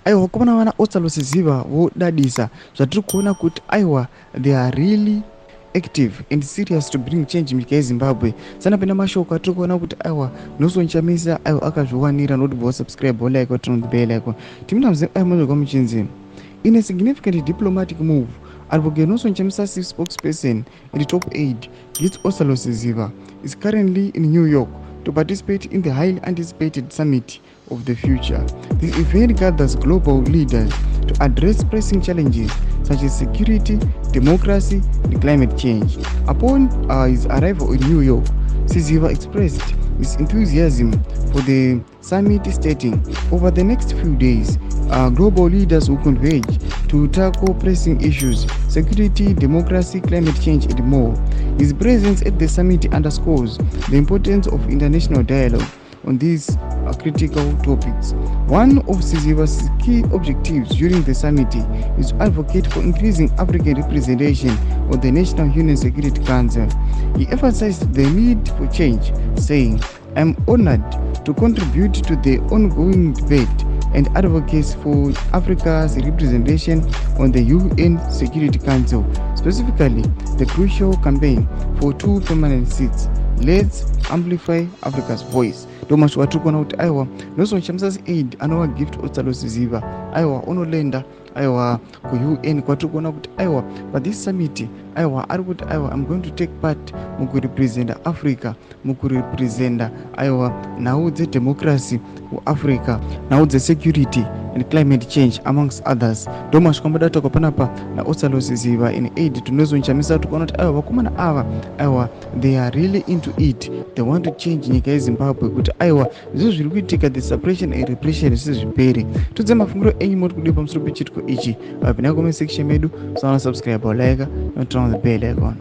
aiwa kuona vana Ostallos ziva vodadisa zvatiri kuona kuti aiwa they are really active and serious to bring change munyika yeZimbabwe. Sana pena mashoko atiri kuona kuti aiwa nosonjamisa aiwa akazviwanira notibva wasubscribe walike waturn the bell icon timina mzee aimozvekwa muchinzi. In a significant diplomatic move, Advocate Nelson Chamisa, spokesperson and the top aide, Git Ostallos Ziva, is currently in New York to participate in the highly anticipated summit of the future. This event gathers global leaders to address pressing challenges such as security, democracy, and climate change. Upon his arrival in New York, Ziva expressed his enthusiasm for the summit, stating, over the next few days, global leaders will converge to tackle pressing issues, security, democracy, climate change, and more. His presence at the summit underscores the importance of international dialogue on these critical topics. One of Ziva's key objectives during the summit is to advocate for increasing African representation on the National Union Security Council. He emphasized the need for change, saying, "I am honored to contribute to the ongoing debate and advocates for Africa's representation on the UN Security Council, specifically the crucial campaign for 2 permanent seats. Let's amplify Africa's voice." Ndomashoko atiri kuona kuti aiwa Nelson Chamisa aid anova gift Ostallos Ziva aiwa unolenda aiwa ku-UN kwatiri kuona kuti aiwa pathis summit aiwa ari kuti aiwa I'm going to take part mukurepresenta Africa, mukurepresenta aiwa nhau dzedemocracy kuAfrica, nhau dzesecurity and climate change amongst others. Ndomashoko ambodatokwa panapa naOstallos Ziva in aid to Nelson Chamisa tikuona kuti aiwa vakomana ava aiwa they are really into it, they want to change nyika yeZimbabwe kuti aiwa izvo zviri kuitika the suppression and repression sizvipere. Tudze mafungiro enyu moti kudii pamusoro pechitiko ichi. Pinda comment section medu, subscribe, like, and turn on the bell icon.